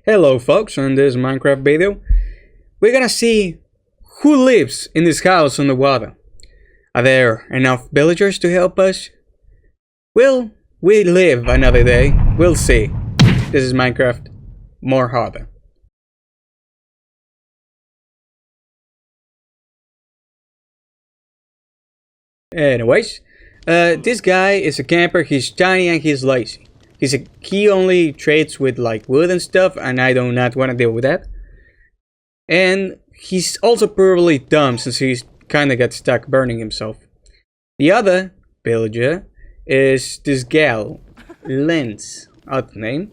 Hello folks, on this Minecraft video, we're gonna see who lives in this house on the water. Are there enough villagers to help us? Will we live another day? We'll see. This is Minecraft, more harder. Anyways, this guy is a camper, he's tiny and he's lazy. He only trades with like wood and stuff, and I do not want to deal with that. And he's also probably dumb since he's kinda got stuck burning himself. The other villager is this gal, Lens, odd name.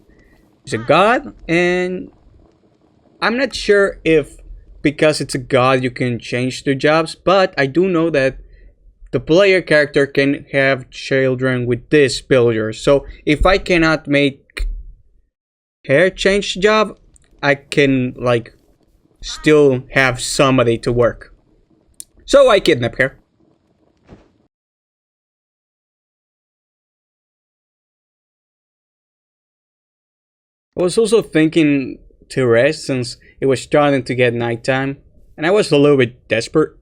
She's a god, and I'm not sure if because it's a god you can change their jobs, but I do know that the player character can have children with this villager. So if I cannot make her change the job, I can like still have somebody to work. So I kidnap her. I was also thinking to rest since it was starting to get nighttime, and I was a little bit desperate.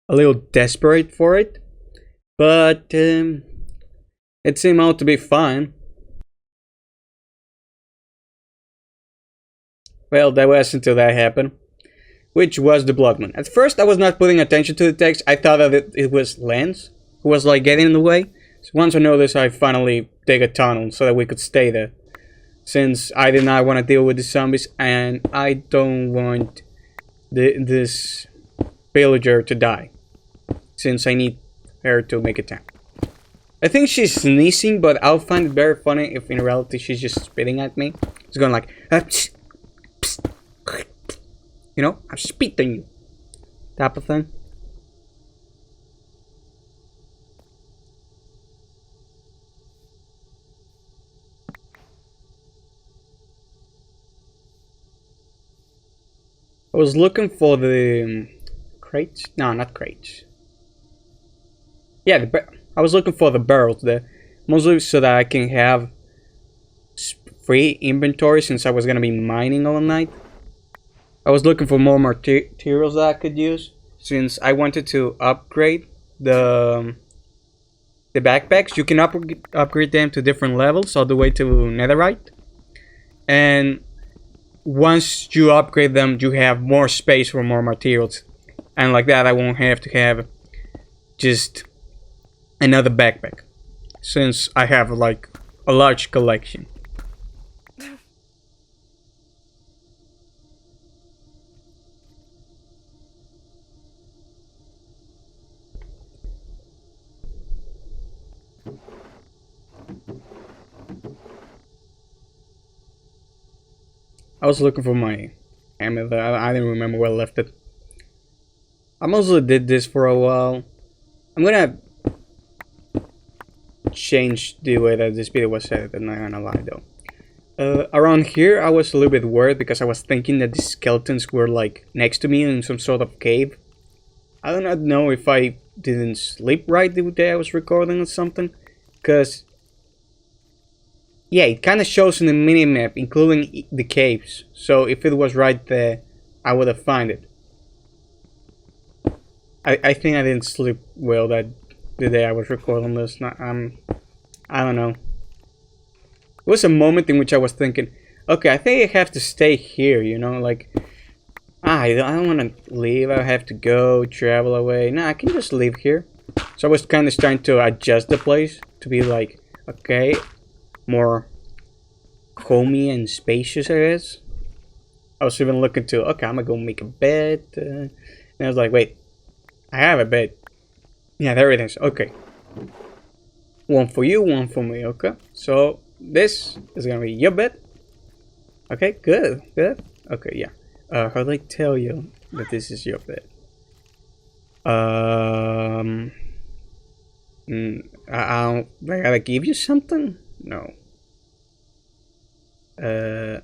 A little desperate for it, but it seemed out to be fine. Well, that was until that happened, which was the Bloodman. At first, I was not putting attention to the text. I thought that it was Lance who was like getting in the way. So once I noticed, I finally dig a tunnel so that we could stay there, since I did not want to deal with the zombies, and I don't want this villager to die, since I need her to make it 10. I think she's sneezing, but I'll find it very funny if in reality she's just spitting at me. It's going like, you know, I'm spitting you, type of thing. I was looking for the crates. No, not crates. Yeah, I was looking for the barrels there, mostly so that I can have free inventory since I was gonna be mining all night. I was looking for more materials that I could use since I wanted to upgrade the backpacks. You can upgrade them to different levels all the way to netherite, and once you upgrade them, you have more space for more materials, and like that I won't have to have just another backpack since I have like a large collection. I was looking for my hammer. I didn't remember where I left it. I mostly did this for a while. I'm gonna change the way that this video was edited, I'm not gonna lie though. Around here I was a little bit worried because I was thinking that the skeletons were like next to me in some sort of cave. I do not know if I didn't sleep right the day I was recording or something, because yeah, it kind of shows in the minimap including the caves, so if it was right there I would have found it. I think I didn't sleep well the day I was recording this. I don't know. It was a moment in which I was thinking, okay, I think I have to stay here, you know, like I don't want to leave. I have to go travel away. Nah, I can just live here. So I was kind of trying to adjust the place to be like, okay, more homey and spacious, I guess. I was even looking to, okay, I'm gonna go make a bed, and I was like, wait, I have a bed. Yeah, there it is. Okay, one for you, one for me. Okay, so this is gonna be your bed. Okay, good. Okay, yeah. How do I tell you that this is your bed? I gotta give you something? No. Hi.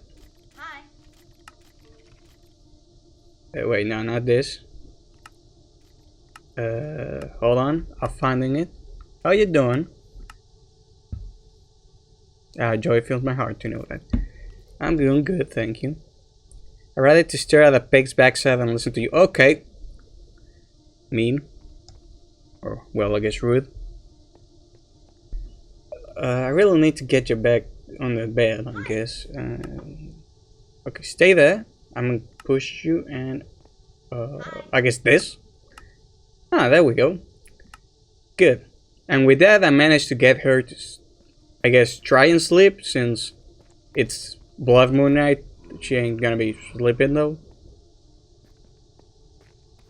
Wait, no, not this. Hold on, I'm finding it. How you doing? Joy fills my heart to know that. I'm doing good, thank you. I'd rather to stare at a pig's backside than listen to you. Okay. Mean. Or, well, I guess rude. I really need to get you back on the bed, I guess. Okay, stay there. I'm gonna push you and... I guess this? Ah, there we go. Good. And with that, I managed to get her to, I guess, try and sleep, since it's blood moon night. She ain't gonna be sleeping though.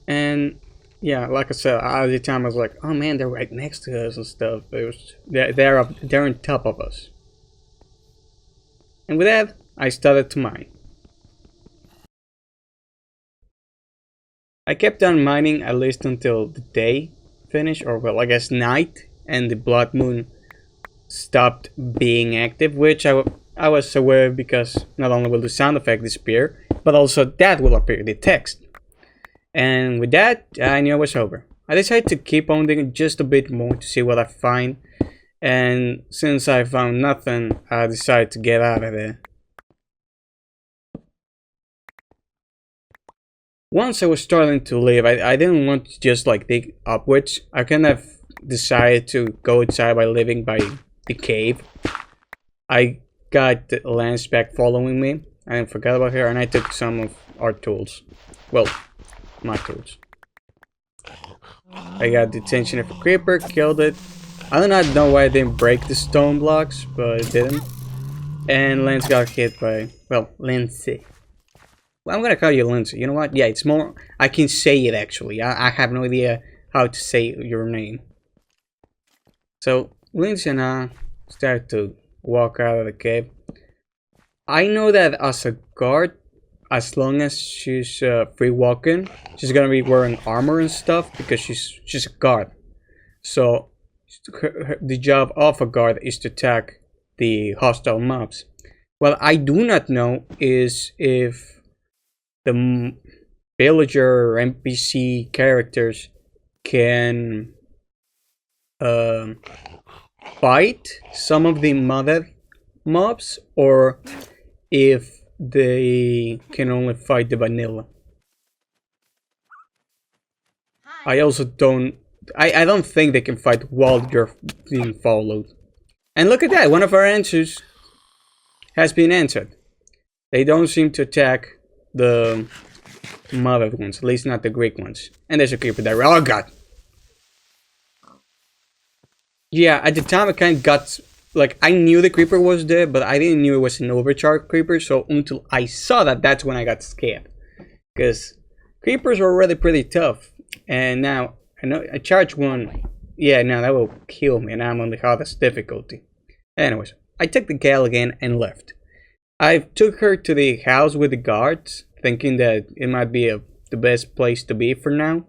And yeah, like I said, at the time I was like, oh man, they're right next to us and stuff. It was, they're on top of us. And with that, I started to mine. I kept on mining at least until the day finished, or well, I guess night, and the blood moon stopped being active, which I was aware, because not only will the sound effect disappear, but also that will appear, the text. And with that, I knew it was over. I decided to keep on digging just a bit more to see what I find, and since I found nothing, I decided to get out of there. Once I was starting to leave, I didn't want to just like dig upwards. I kind of decided to go inside by living by the cave. I got the Lance back following me. I forgot about her, and I took some of our tools. Well, my tools. I got the attention of a creeper, killed it. I do not know why I didn't break the stone blocks, but it didn't. And Lance got hit by, well, Lindsay. Well, I'm gonna call you Lindsay. You know what? Yeah, it's more... I can say it actually. I have no idea how to say your name. So, Lindsay and I started to walk out of the cave. I know that as a guard, as long as she's free walking, she's gonna be wearing armor and stuff, because she's a guard. So, the job of a guard is to attack the hostile mobs. What I do not know is if the villager or NPC characters can fight some of the mother mobs, or if they can only fight the vanilla. I also don't... I don't think they can fight while you're being followed. And look at that, one of our answers has been answered. They don't seem to attack the mother ones, at least not the Greek ones. And there's a creeper there. Oh god! Yeah, at the time I kind of got... like, I knew the creeper was there, but I didn't know it was an overcharged creeper, so until I saw that, that's when I got scared. Because creepers are already pretty tough. And now, I know I charged one. Yeah, now that will kill me, and I'm on the hardest difficulty. Anyways, I took the gal again and left. I took her to the house with the guards, thinking that it might be the best place to be for now.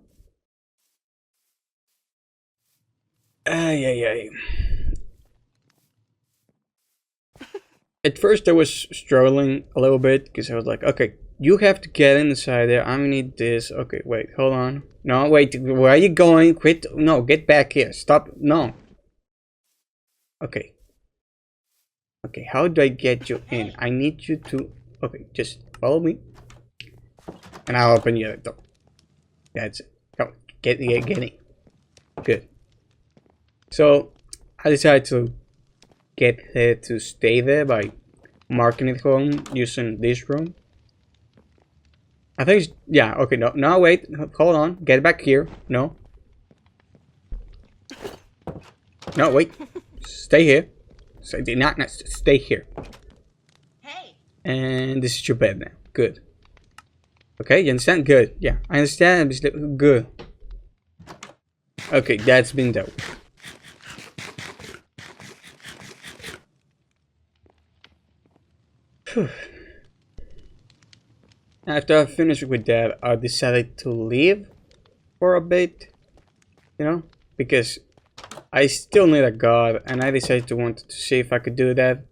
At first I was struggling a little bit, because I was like, okay, you have to get inside there, I'm gonna need this. Okay, wait, hold on. No, wait, where are you going? Quit. No, get back here. Stop. No. Okay. Okay, how do I get you in? I need you to... okay, just follow me. And I'll open you the door. That's it. Come, get in. Good. So, I decided to get her to stay there by marking it home using this room. I think it's... yeah, okay, no, wait. Hold on. Get back here. No. No, wait. Stay here. So not stay here. Hey. And this is your bed now. Good. Okay, you understand? Good. Yeah, I understand. Good. Okay, that's been done. After I finished with that, I decided to leave for a bit. You know, because I still need a god, and I decided to see if I could do that.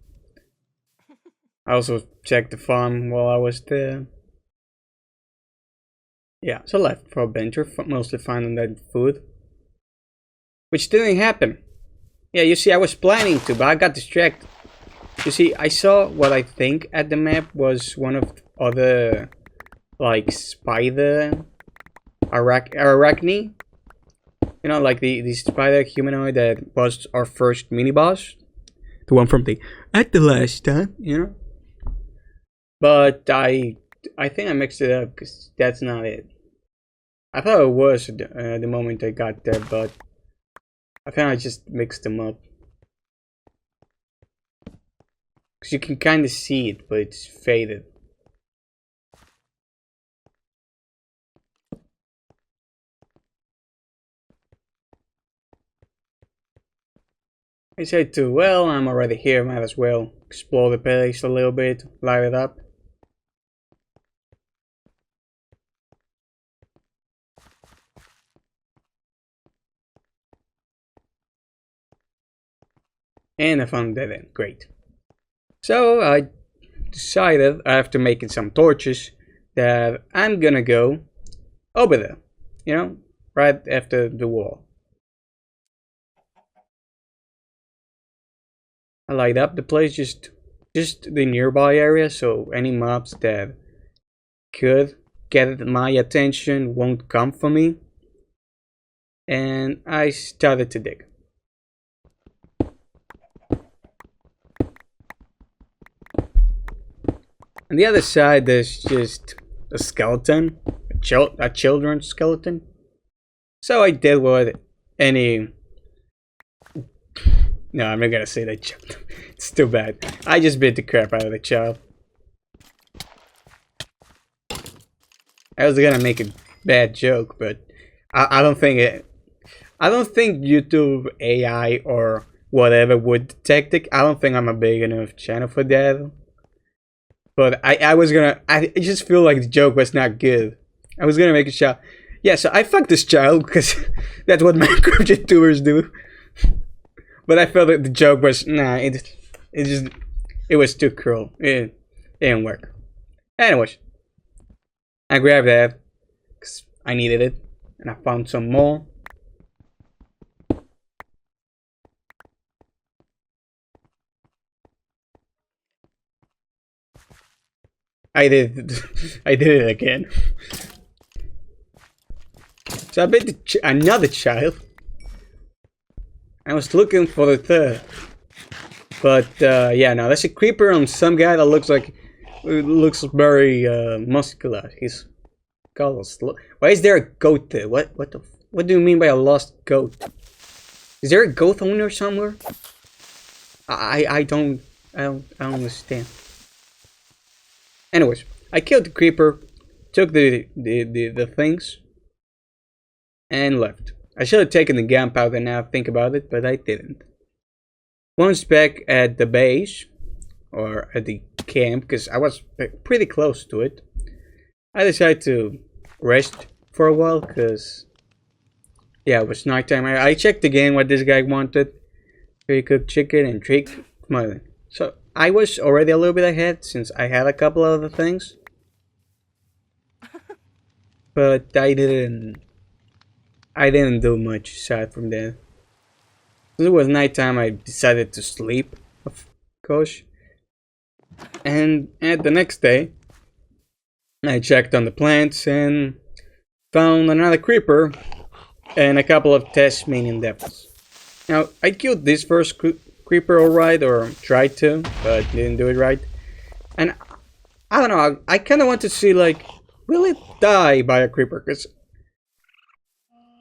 I also checked the farm while I was there. Yeah, so left for a venture, mostly finding that food. Which didn't happen. Yeah, you see, I was planning to, but I got distracted. You see, I saw what I think at the map was one of other like spider arachne. You know, like the spider humanoid that was our first mini boss, the one from the at the last time. You know, but I think I mixed it up because that's not it. I thought it was the moment I got there, but I think I just mixed them up. Because you can kind of see it, but it's faded. I said too, well, I'm already here, might as well explore the place a little bit, light it up. And I found that end, great. So I decided, after making some torches, that I'm gonna go over there, you know, right after the wall. I light up the place, just the nearby area, so any mobs that could get my attention won't come for me. And I started to dig. On the other side, there's just a skeleton, a children's skeleton. So I did what any. No, I'm not gonna say that child. It's too bad. I just beat the crap out of the child. I was gonna make a bad joke, but I don't think it. I don't think YouTube AI or whatever would detect it. I don't think I'm a big enough channel for that. But I was gonna. I just feel like the joke was not good. I was gonna make a shout. Yeah, so I fucked this child because that's what Minecraft YouTubers do. But I felt that the joke was nah. It was too cruel. It didn't work. Anyways, I grabbed that because I needed it, and I found some more. I did. I did it again. So I bet another child. I was looking for the third, but yeah, no, that's a creeper on some guy that looks very muscular. He's called. Why is there a goat there? What do you mean by a lost goat? Is there a goat owner somewhere? I don't understand. Anyways, I killed the creeper, took the things, and left. I should have taken the gunpowder now, think about it, but I didn't. Once back at the base, or at the camp, because I was pretty close to it, I decided to rest for a while, because, yeah, it was nighttime. I checked again what this guy wanted. Pre-cooked chicken and trick mutton. So, I was already a little bit ahead, since I had a couple of other things. But I didn't do much aside from that. Since it was nighttime, I decided to sleep, of course. And at the next day, I checked on the plants and found another creeper and a couple of Tasmanian devils. Now, I killed this first creeper alright, or tried to, but didn't do it right. And I don't know, I kind of want to see, like, will it die by a creeper? Because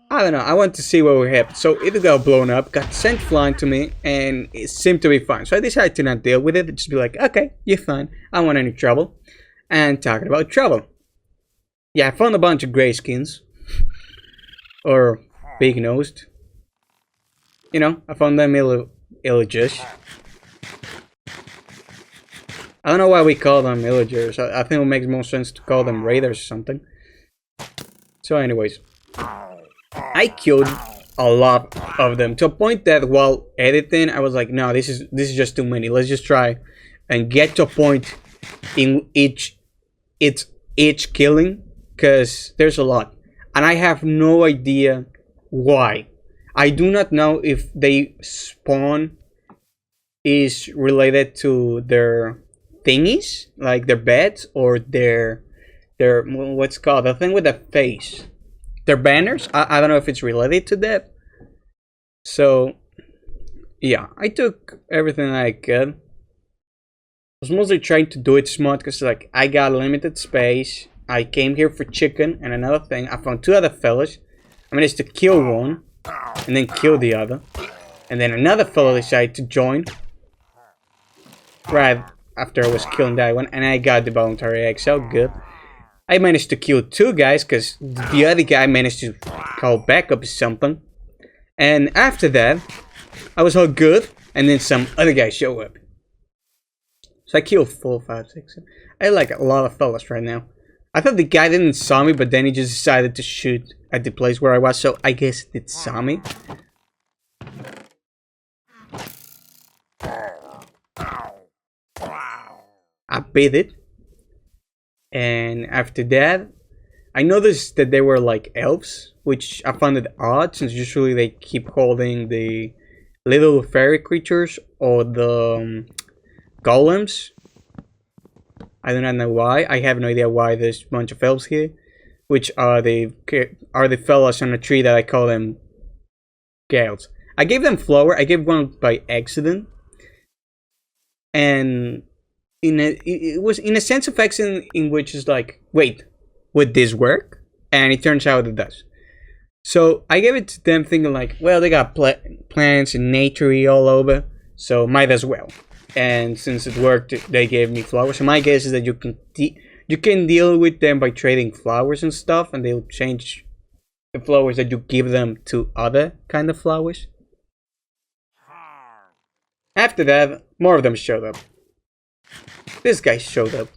I don't know, I want to see what would happen. So it got blown up, got sent flying to me, and it seemed to be fine. So I decided to not deal with it, just be like, okay, you're fine, I don't want any trouble. And talking about trouble. Yeah, I found a bunch of gray skins. Or big-nosed. You know, I found them villagers. I don't know why we call them villagers. I think it makes more sense to call them raiders or something. So anyways. I killed a lot of them to a point that while editing I was like, no, this is just too many. Let's just try and get to a point in each killing, because there's a lot and I have no idea why. I do not know if they spawn is related to their thingies, like their beds or their what's it called, the thing with the face, their banners. I don't know if it's related to that. So yeah, I took everything I could. I was mostly trying to do it smart because like I got limited space. I came here for chicken and another thing. I found two other fellas. I managed to kill one and then kill the other. And then another fellow decided to join right after I was killing that one. And I got the voluntary exile. Good. I managed to kill two guys because the other guy managed to call backup or something. And after that, I was all good. And then some other guys show up. So I killed 4, 5, 6, 7. I had like a lot of fellas right now. I thought the guy didn't saw me, but then he just decided to shoot at the place where I was. So I guess it saw me. I beat it. And after that, I noticed that they were like elves, which I found it odd since usually they keep holding the little fairy creatures or the golems. I do not know why. I have no idea why there's a bunch of elves here, which are the fellas on the tree that I call them gales. I gave them flower. I gave one by accident, and it was in a sense of accident in which is like, wait, would this work? And it turns out it does. So I gave it to them thinking like, well, they got plants and nature all over, so might as well. And since it worked, they gave me flowers. So my guess is that you can deal with them by trading flowers and stuff, and they'll change the flowers that you give them to other kind of flowers. After that, more of them showed up. This guy showed up.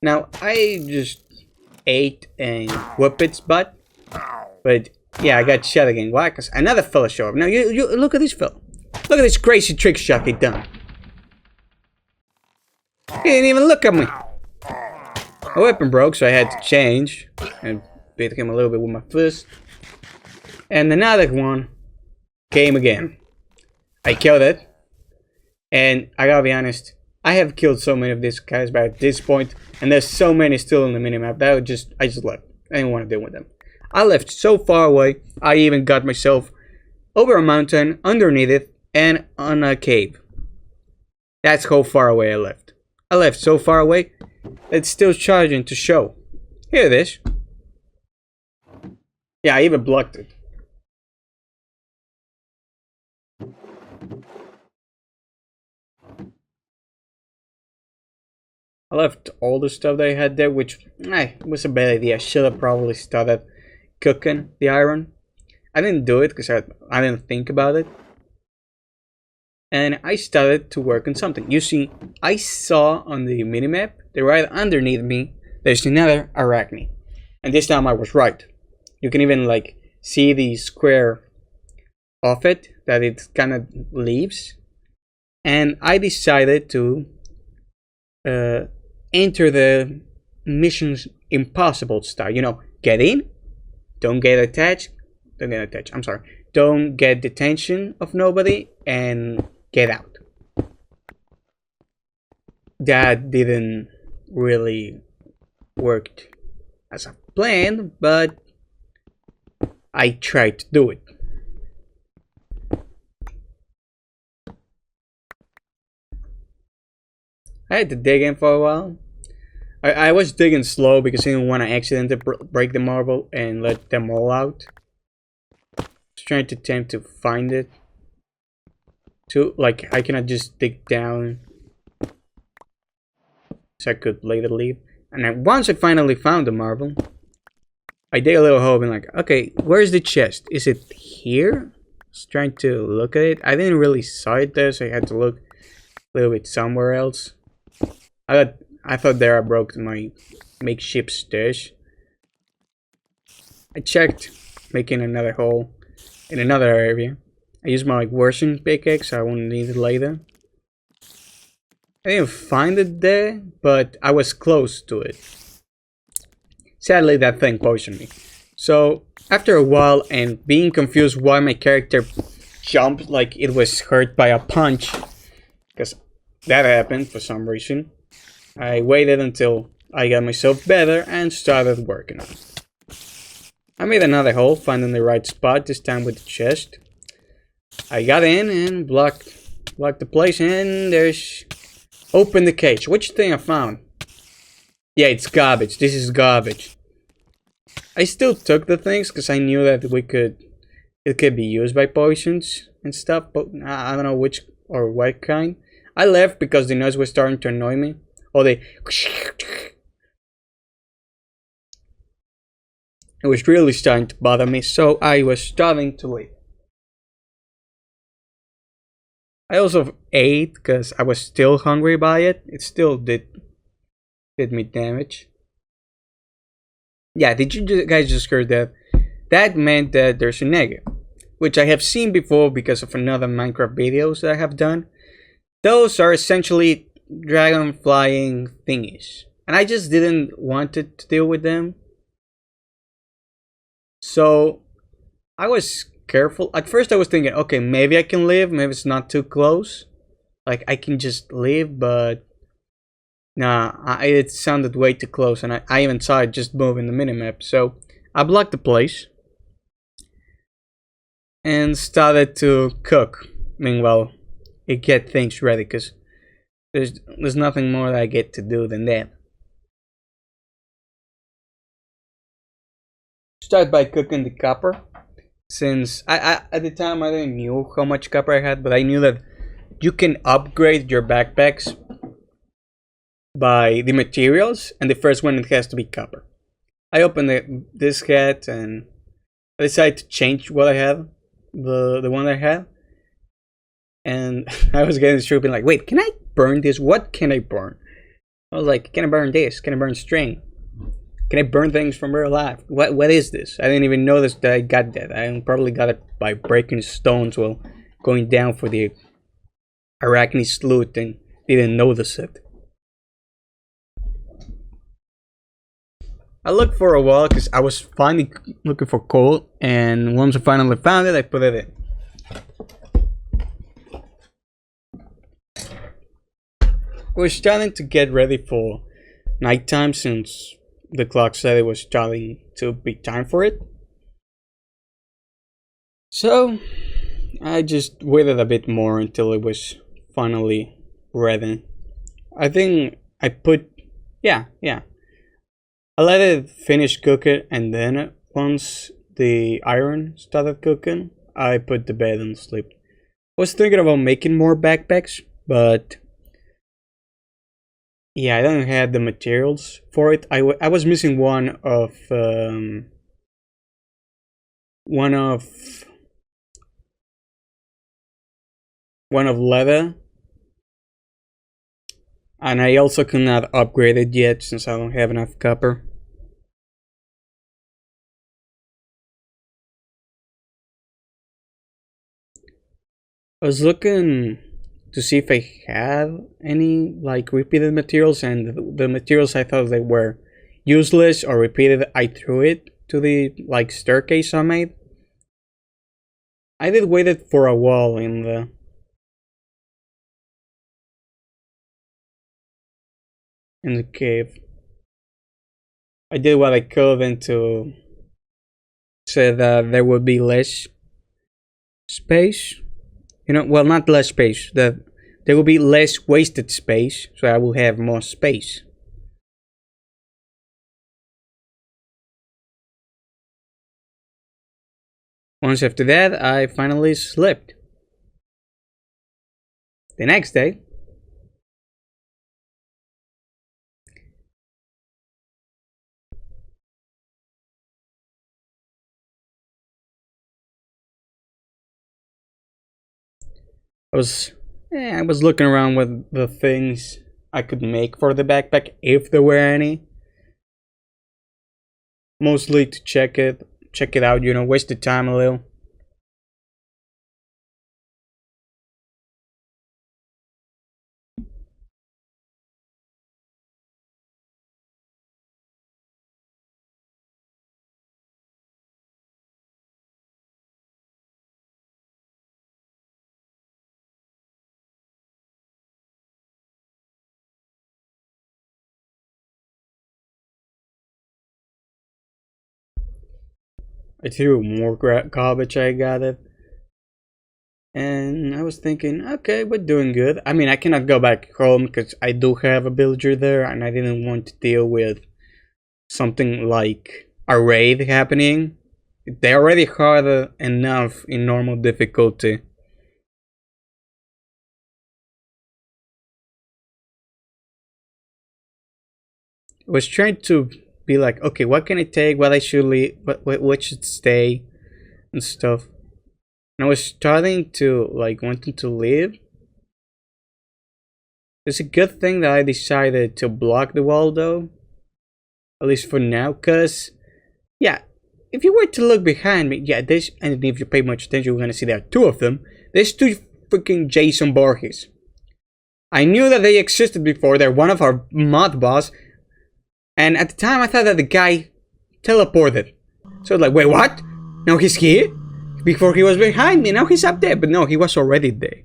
Now I just ate and whooped its butt, but yeah, I got shot again. Why? Because another fella showed up. Now you look at this fella. Look at this crazy trick shot he done. He didn't even look at me. My weapon broke, so I had to change and beat him a little bit with my fist. And another one came again. I killed it, and I gotta be honest, I have killed so many of these guys by at this point, and there's so many still in the minimap that I just left. I didn't want to deal with them. I left so far away. I even got myself over a mountain, underneath it, and on a cave. That's how far away I left. I left so far away, it's still charging to show. Here it is. Yeah, I even blocked it. I left all the stuff that I had there, which was a bad idea. I should have probably started cooking the iron. I didn't do it because I didn't think about it. And I started to work on something. You see, I saw on the minimap that right underneath me, there's another arachne. And this time I was right. You can even like see the square of it that it kind of leaves. And I decided to enter the missions impossible style. You know, get in, don't get attached, I'm sorry, don't get the attention of nobody, and get out. That didn't really work as I planned, but I tried to do it. I had to dig in for a while. I was digging slow because I didn't want to accidentally break the marble and let them all out. I was trying to attempt to find it. Like, I cannot just dig down so I could later leave. And then once I finally found the marble, I dig a little hole and like, okay, where's the chest? Is it here? I was trying to look at it. I didn't really saw it there, so I had to look a little bit somewhere else. I thought there I broke my makeshift stash. I checked, making another hole in another area. I used my worsen pickaxe, so I won't need it later. I didn't find it there, but I was close to it. Sadly, that thing poisoned me. So, after a while and being confused why my character jumped like it was hurt by a punch, because that happened for some reason. I waited until I got myself better and started working on it. I made another hole, finding the right spot, this time with the chest. I got in and blocked the place, and there's... Open the cage. Which thing I found? Yeah, it's garbage. This is garbage. I still took the things because I knew that it could be used by poisons and stuff, but I don't know which or what kind. I left because the noise was starting to annoy me. Oh, they... It was really starting to bother me, so I was starting to leave. I also ate because I was still hungry by it. It still did me damage. Yeah, did you guys just hear that? That meant that there's a negative, which I have seen before because of another Minecraft videos that I have done. Those are essentially dragon flying thingies, and I just didn't want to deal with them. So I was careful. At first I was thinking, okay, maybe I can live, maybe it's not too close. Like I can just live, but nah, it sounded way too close, and I even saw it just move in the minimap. So I blocked the place and started to cook. Meanwhile, it get things ready, because there's nothing more that I get to do than that. Start by cooking the copper, since I at the time I didn't knew how much copper I had, but I knew that you can upgrade your backpacks by the materials, and the first one, it has to be copper. I opened this hat and I decided to change what I had, the one I had, and I was getting stupid like, wait, can I burn this? What can I burn? I was like, can I burn this? Can I burn string? Can I burn things from real life? What is this? I didn't even notice that I got that. I probably got it by breaking stones while going down for the arachne sleuth and didn't notice it. I looked for a while because I was finally looking for coal, and once I finally found it, I put it in. We're starting to get ready for nighttime since the clock said it was starting to be time for it. So I just waited a bit more until it was finally ready. I think I put, yeah. I let it finish cooking, and then once the iron started cooking, I put the bed and sleep. I was thinking about making more backpacks, but yeah, I don't have the materials for it. I was missing one of leather, and I also cannot upgrade it yet since I don't have enough copper. I was looking to see if I had any like repeated materials, and the materials I thought they were useless or repeated, I threw it to the like staircase I made. I did waited for a while in the cave. I did what I could and to say that there would be less space. You know, well, not less space. That there will be less wasted space, so I will have more space. Once after that, I finally slept. The next day, I was I was looking around with the things I could make for the backpack, if there were any. Mostly to check it out, you know, waste the time a little. I threw more garbage, I got it. And I was thinking, okay, we're doing good. I mean, I cannot go back home because I do have a villager there and I didn't want to deal with something like a raid happening. They're already hard enough in normal difficulty. I was trying to be like, okay, what can I take? What I should leave? What should stay? And stuff. And I was starting to like wanting to leave. It's a good thing that I decided to block the wall though. At least for now, cause yeah, if you were to look behind me, yeah, there's, and if you pay much attention, you're gonna see there are two of them. There's two freaking Jason Borges. I knew that they existed before. They're one of our mod boss. And at the time, I thought that the guy teleported. So I was like, wait, what? Now he's here? Before he was behind me, now he's up there. But no, he was already there.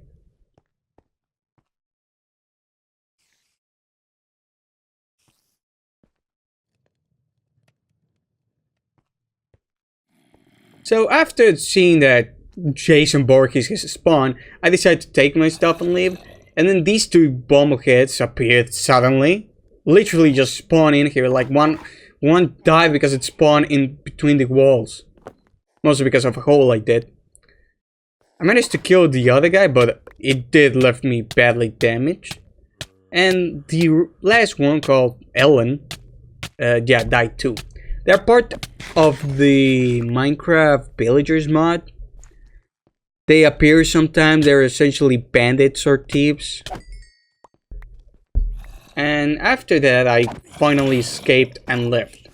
So after seeing that Jason Borges is spawned, I decided to take my stuff and leave. And then these two bombheads appeared suddenly. Literally just spawned in here. Like one died because it spawned in between the walls. Mostly because of a hole I did. I managed to kill the other guy, but it did left me badly damaged. And the last one, called Ellen, yeah, died too. They're part of the Minecraft Villagers mod. They appear sometimes. They're essentially bandits or thieves. And after that, I finally escaped and left.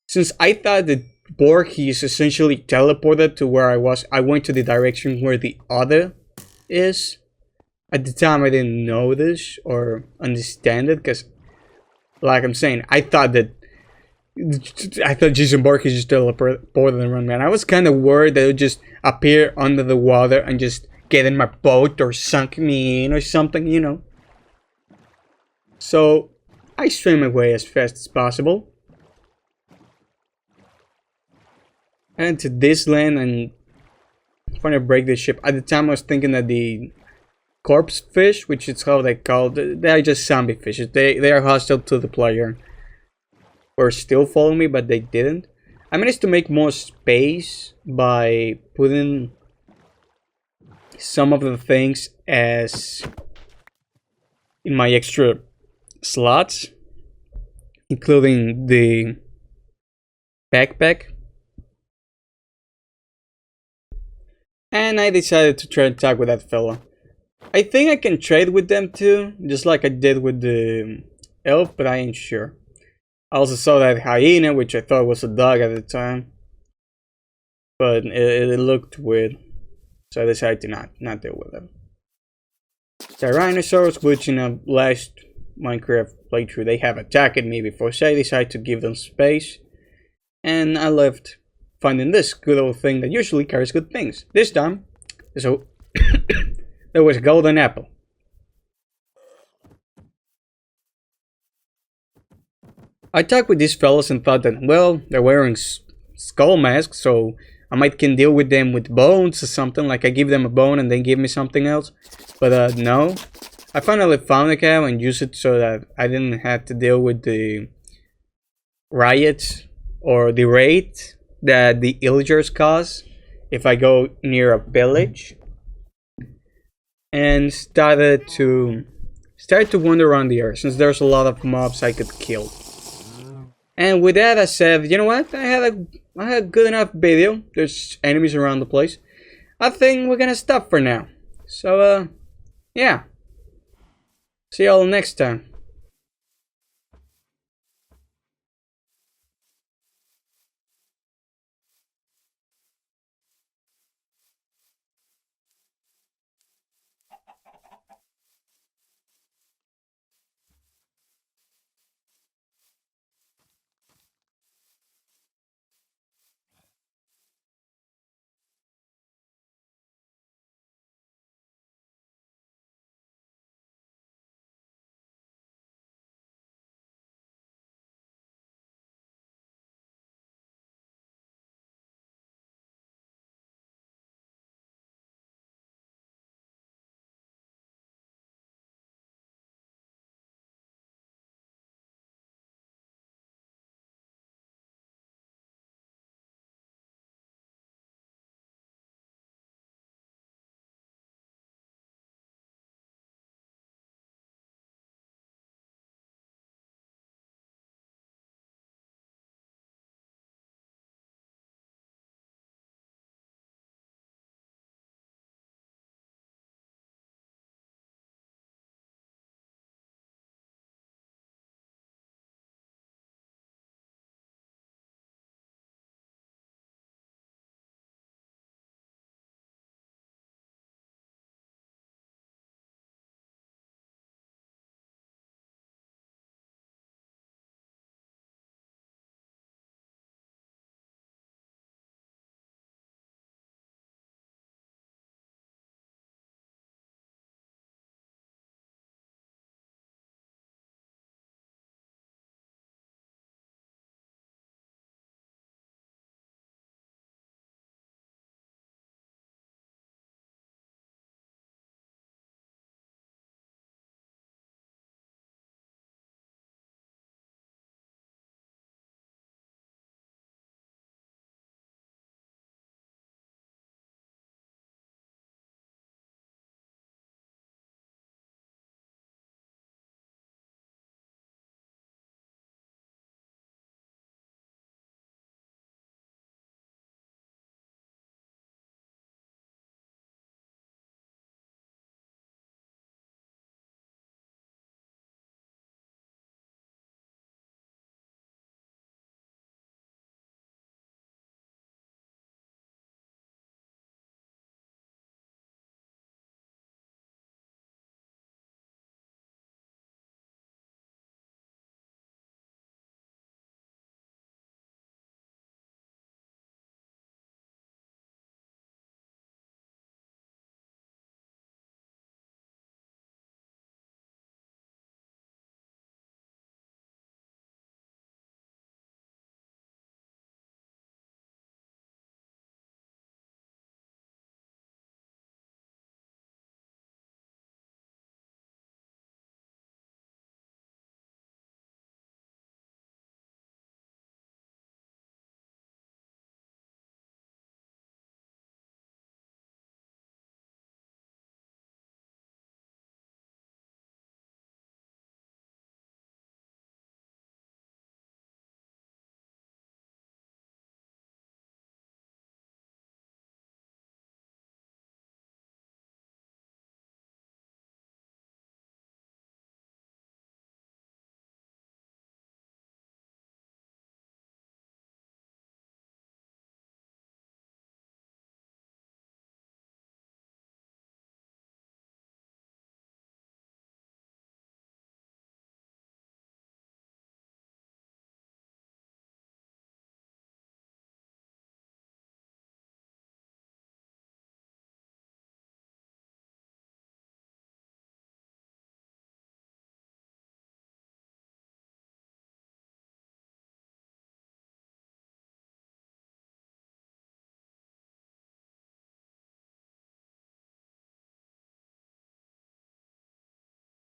Since I thought that Borges essentially teleported to where I was, I went to the direction where the other is. At the time, I didn't know this or understand it, because, like I'm saying, I thought Jason Borges just teleported and run, man. I was kind of worried that it would just appear under the water and just get in my boat or sunk me in or something, you know. So I swam away as fast as possible. And to this land and trying to break the ship. At the time I was thinking that the corpse fish, which is how they call it, they are just zombie fishes. They are hostile to the player. Were still following me, but they didn't. I managed to make more space by putting some of the things as in my extra slots, including the backpack. And I decided to try and talk with that fella. I think I can trade with them too, just like I did with the elf, but I ain't sure. I also saw that hyena, which I thought was a dog at the time. But it looked weird. So I decided to not deal with them. Tyrannosaurs, which in a last Minecraft playthrough they have attacked me before, so I decided to give them space. And I left finding this good old thing that usually carries good things. This time, so there was a golden apple. I talked with these fellas and thought that, well, they're wearing skull masks, so I might can deal with them with bones or something, like I give them a bone and they give me something else. But no. I finally found a cow and used it so that I didn't have to deal with the riots or the raid that the villagers cause if I go near a village. And started to wander around the earth, since there's a lot of mobs I could kill. And with that I said, you know what, I had a good enough video. There's enemies around the place. I think we're gonna stop for now. So yeah. See y'all next time.